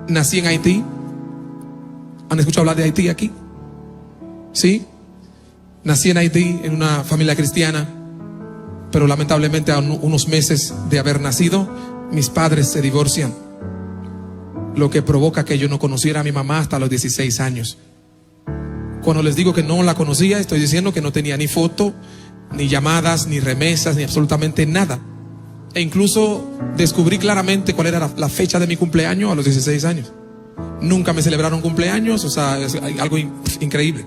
Nací en Haití. ¿Han escuchado hablar de Haití aquí? ¿Sí? Nací en Haití, en una familia cristiana, pero lamentablemente a unos meses de haber nacido, mis padres se divorcian, lo que provoca que yo no conociera a mi mamá hasta los 16 años. Cuando les digo que no la conocía, estoy diciendo que no tenía ni foto, ni llamadas, ni remesas, ni absolutamente nada. E incluso descubrí claramente cuál era la fecha de mi cumpleaños a los 16 años. Nunca me celebraron cumpleaños, o sea, es algo increíble.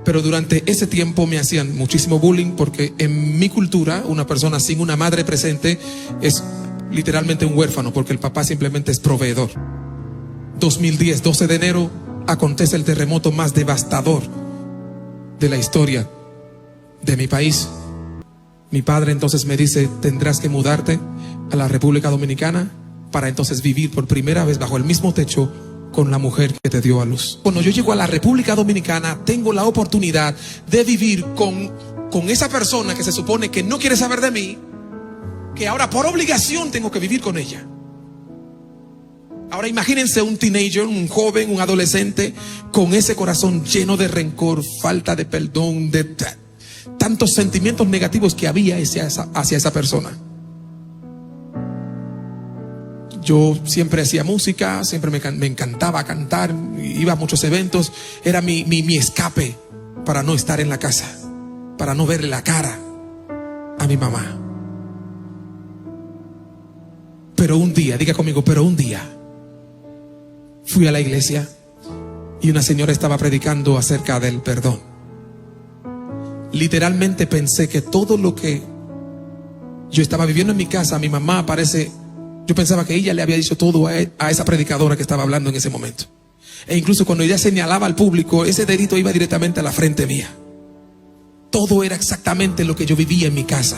Pero durante ese tiempo me hacían muchísimo bullying, porque en mi cultura una persona sin una madre presente es literalmente un huérfano, porque el papá simplemente es proveedor. 2010, 12 de enero, acontece el terremoto más devastador de la historia de mi país. Mi padre entonces me dice: tendrás que mudarte a la República Dominicana para entonces vivir por primera vez bajo el mismo techo con la mujer que te dio a luz. Cuando yo llego a la República Dominicana, tengo la oportunidad de vivir con esa persona que se supone que no quiere saber de mí, que ahora por obligación tengo que vivir con ella. Ahora imagínense un teenager, un joven, un adolescente con ese corazón lleno de rencor, falta de perdón, de tantos sentimientos negativos que había hacia esa persona. Yo siempre hacía música, siempre me encantaba cantar, iba a muchos eventos. Era mi escape para no estar en la casa, para no verle la cara a mi mamá. Pero un día, diga conmigo, pero un día fui a la iglesia y una señora estaba predicando acerca del perdón. Literalmente pensé que todo lo que yo estaba viviendo en mi casa, mi mamá parece... Yo pensaba que ella le había dicho todo a esa predicadora que estaba hablando en ese momento. E incluso cuando ella señalaba al público, ese dedito iba directamente a la frente mía. Todo era exactamente lo que yo vivía en mi casa.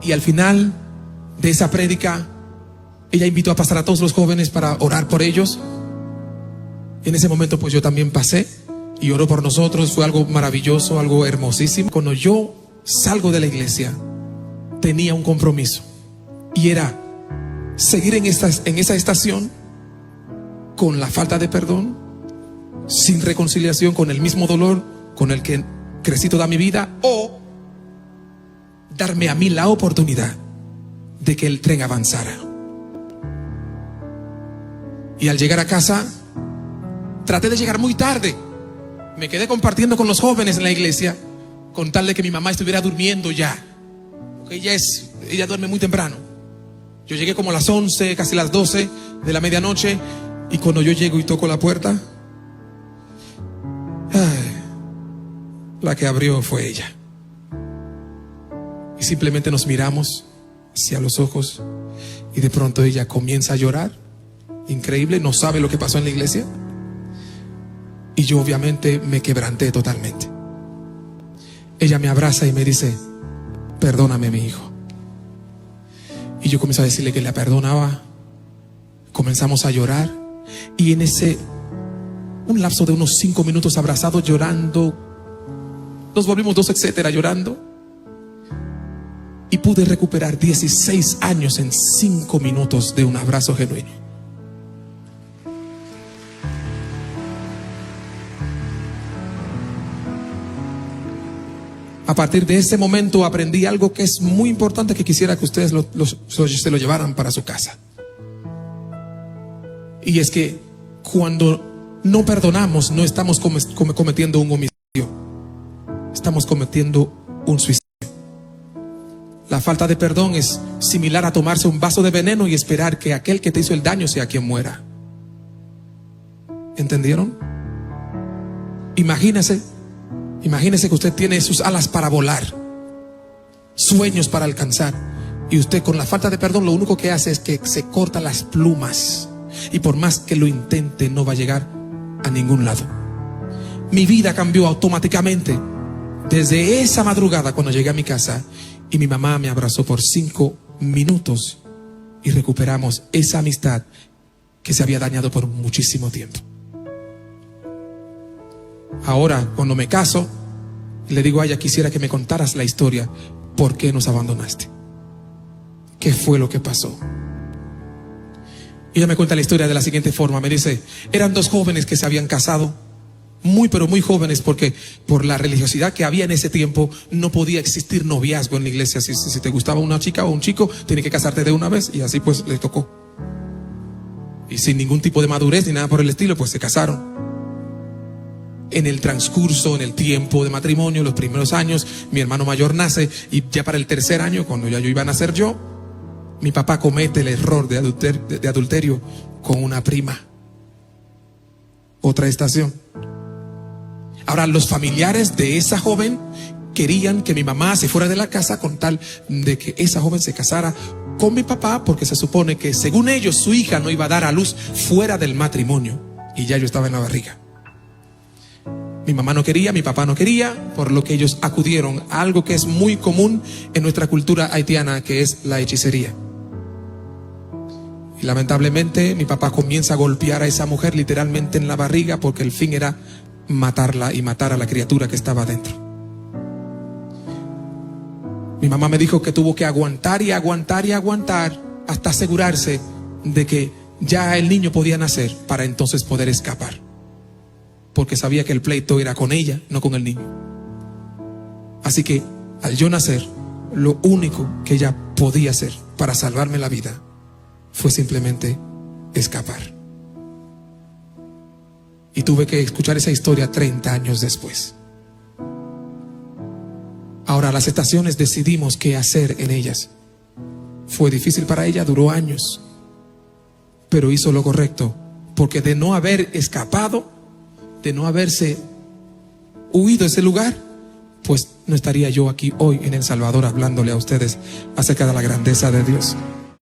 Y al final de esa prédica, ella invitó a pasar a todos los jóvenes para orar por ellos. En ese momento pues yo también pasé y oró por nosotros. Fue algo maravilloso, algo hermosísimo. Cuando yo salgo de la iglesia, tenía un compromiso, y era seguir en esa estación con la falta de perdón, sin reconciliación, con el mismo dolor con el que crecí toda mi vida, o darme a mí la oportunidad de que el tren avanzara. Y al llegar a casa, traté de llegar muy tarde. Me quedé compartiendo con los jóvenes en la iglesia, con tal de que mi mamá estuviera durmiendo ya. Ella duerme muy temprano. Yo llegué como a las 11, casi las 12 de la medianoche. Y cuando yo llego y toco la puerta, la que abrió fue ella. Y simplemente nos miramos hacia los ojos, y de pronto ella comienza a llorar. Increíble, no sabe lo que pasó en la iglesia. Y yo obviamente me quebranté totalmente. Ella me abraza y me dice: perdóname, mi hijo. Y yo comencé a decirle que la perdonaba. Comenzamos a llorar, y en un lapso de unos 5 minutos abrazados, llorando, nos volvimos dos, etcétera, llorando. Y pude recuperar 16 años en 5 minutos de un abrazo genuino. A partir de ese momento aprendí algo que es muy importante, que quisiera que ustedes se lo llevaran para su casa. Y es que cuando no perdonamos, no estamos cometiendo un homicidio, estamos cometiendo un suicidio. La falta de perdón es similar a tomarse un vaso de veneno y esperar que aquel que te hizo el daño sea quien muera. ¿Entendieron? Imagínese que usted tiene sus alas para volar, sueños para alcanzar, y usted con la falta de perdón lo único que hace es que se corta las plumas, y por más que lo intente no va a llegar a ningún lado. Mi vida cambió automáticamente desde esa madrugada cuando llegué a mi casa y mi mamá me abrazó por 5 minutos y recuperamos esa amistad que se había dañado por muchísimo tiempo. Ahora, cuando me caso, le digo a ella: quisiera que me contaras la historia. ¿Por qué nos abandonaste? qué fue lo que pasó. Y ella me cuenta la historia de la siguiente forma. Me dice, eran dos jóvenes que se habían casado, muy pero muy jóvenes, porque por la religiosidad que había en ese tiempo no podía existir noviazgo en la iglesia. Si te gustaba una chica o un chico, tienes que casarte de una vez, y así pues le tocó. Y sin ningún tipo de madurez ni nada por el estilo, pues se casaron. En el transcurso, en el tiempo de matrimonio, los primeros años, mi hermano mayor nace, y ya para el tercer año, cuando ya yo iba a nacer yo, mi papá comete el error de adulterio con una prima. Otra estación. Ahora, los familiares de esa joven querían que mi mamá se fuera de la casa con tal de que esa joven se casara con mi papá, porque se supone que según ellos su hija no iba a dar a luz fuera del matrimonio, y ya yo estaba en la barriga. Mi mamá no quería, mi papá no quería, por lo que ellos acudieron a algo que es muy común en nuestra cultura haitiana, que es la hechicería. Y lamentablemente mi papá comienza a golpear a esa mujer literalmente en la barriga, porque el fin era matarla y matar a la criatura que estaba dentro. Mi mamá me dijo que tuvo que aguantar y aguantar y aguantar hasta asegurarse de que ya el niño podía nacer, para entonces poder escapar, porque sabía que el pleito era con ella, no con el niño. Así que al yo nacer, lo único que ella podía hacer para salvarme la vida fue simplemente escapar. Y tuve que escuchar esa historia 30 años después. Ahora, las estaciones decidimos qué hacer en ellas. Fue difícil para ella, duró años, pero hizo lo correcto, porque de no haber escapado, de no haberse huido de ese lugar, pues no estaría yo aquí hoy en El Salvador hablándole a ustedes acerca de la grandeza de Dios.